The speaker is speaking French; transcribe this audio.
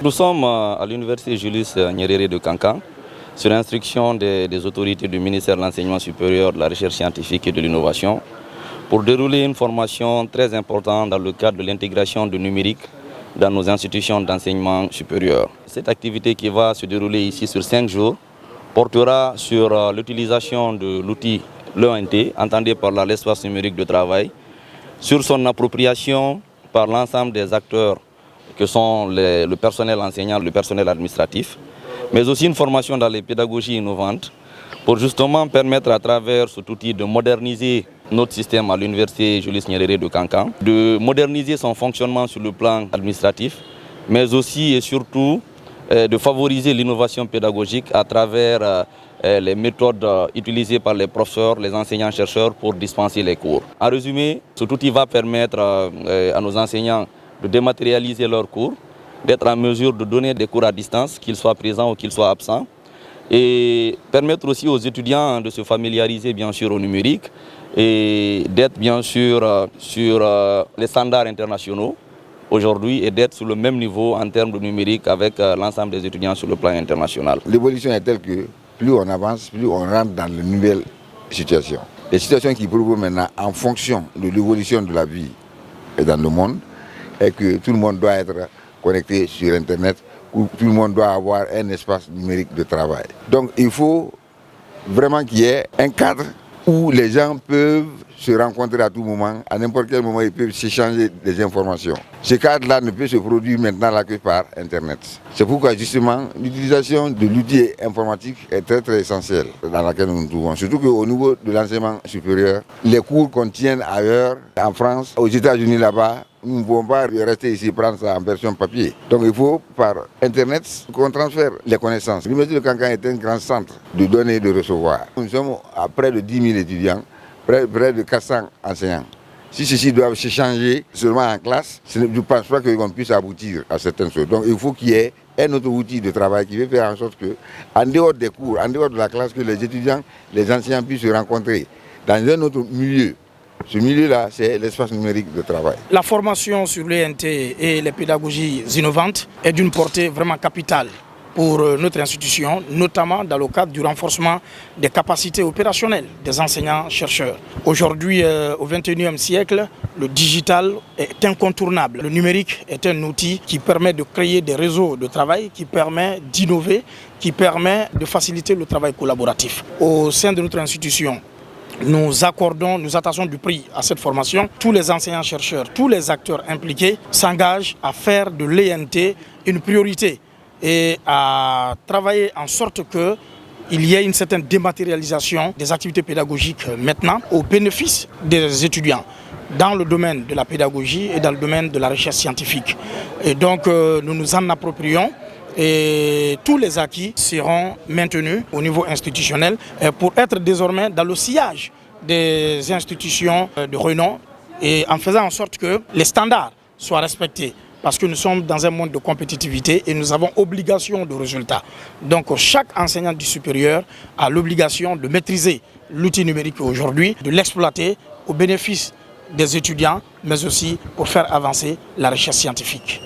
Nous sommes à l'université Julius Nyerere de Kankan, sur instruction des autorités du ministère de l'Enseignement supérieur, de la Recherche scientifique et de l'Innovation, pour dérouler une formation très importante dans le cadre de l'intégration du numérique dans nos institutions d'enseignement supérieur. Cette activité qui va se dérouler ici sur 5 jours portera sur l'utilisation de l'outil l'ENT, entendé par l'espace numérique de travail, sur son appropriation par l'ensemble des acteurs que sont le personnel enseignant, le personnel administratif, mais aussi une formation dans les pédagogies innovantes pour justement permettre à travers cet outil de moderniser notre système à l'université Julius Nyerere de Kankan, de moderniser son fonctionnement sur le plan administratif, mais aussi et surtout de favoriser l'innovation pédagogique à travers les méthodes utilisées par les professeurs, les enseignants-chercheurs pour dispenser les cours. En résumé, cet outil va permettre à nos enseignants de dématérialiser leurs cours, d'être en mesure de donner des cours à distance, qu'ils soient présents ou qu'ils soient absents, et permettre aussi aux étudiants de se familiariser bien sûr au numérique et d'être bien sûr sur les standards internationaux aujourd'hui et d'être sur le même niveau en termes de numérique avec l'ensemble des étudiants sur le plan international. L'évolution est telle que plus on avance, plus on rentre dans de nouvelles situations. Les situations qui proposent maintenant en fonction de l'évolution de la vie et dans le monde est que tout le monde doit être connecté sur Internet, où tout le monde doit avoir un espace numérique de travail. Donc il faut vraiment qu'il y ait un cadre où les gens peuvent se rencontrer à tout moment, à n'importe quel moment ils peuvent s'échanger des informations. Ce cadre-là ne peut se produire maintenant là que par Internet. C'est pourquoi justement l'utilisation de l'outil informatique est très très essentielle dans laquelle nous nous trouvons. Surtout qu'au niveau de l'enseignement supérieur, les cours qu'on tient ailleurs, en France, aux États-Unis là-bas, nous ne pouvons pas rester ici prendre ça en version papier. Donc il faut par Internet qu'on transfère les connaissances. L'Université de Kankan est un grand centre de donner et de recevoir. Nous sommes à près de 10 000 étudiants, près de 400 enseignants. Si ceux-ci doivent s'échanger seulement en classe, je ne pense pas qu'on puisse aboutir à certaines choses. Donc il faut qu'il y ait un autre outil de travail qui va faire en sorte que, en dehors des cours, en dehors de la classe, que les étudiants, les enseignants puissent se rencontrer dans un autre milieu. Ce milieu-là, c'est l'espace numérique de travail. La formation sur l'ENT et les pédagogies innovantes est d'une portée vraiment capitale pour notre institution, notamment dans le cadre du renforcement des capacités opérationnelles des enseignants-chercheurs. Aujourd'hui, au XXIe siècle, le digital est incontournable. Le numérique est un outil qui permet de créer des réseaux de travail, qui permet d'innover, qui permet de faciliter le travail collaboratif. Au sein de notre institution, nous attachons du prix à cette formation. Tous les enseignants-chercheurs, tous les acteurs impliqués s'engagent à faire de l'ENT une priorité et à travailler en sorte qu'il y ait une certaine dématérialisation des activités pédagogiques maintenant au bénéfice des étudiants dans le domaine de la pédagogie et dans le domaine de la recherche scientifique. Et donc nous nous en approprions. Et tous les acquis seront maintenus au niveau institutionnel pour être désormais dans le sillage des institutions de renom et en faisant en sorte que les standards soient respectés. Parce que nous sommes dans un monde de compétitivité et nous avons obligation de résultats. Donc chaque enseignant du supérieur a l'obligation de maîtriser l'outil numérique aujourd'hui, de l'exploiter au bénéfice des étudiants, mais aussi pour faire avancer la recherche scientifique.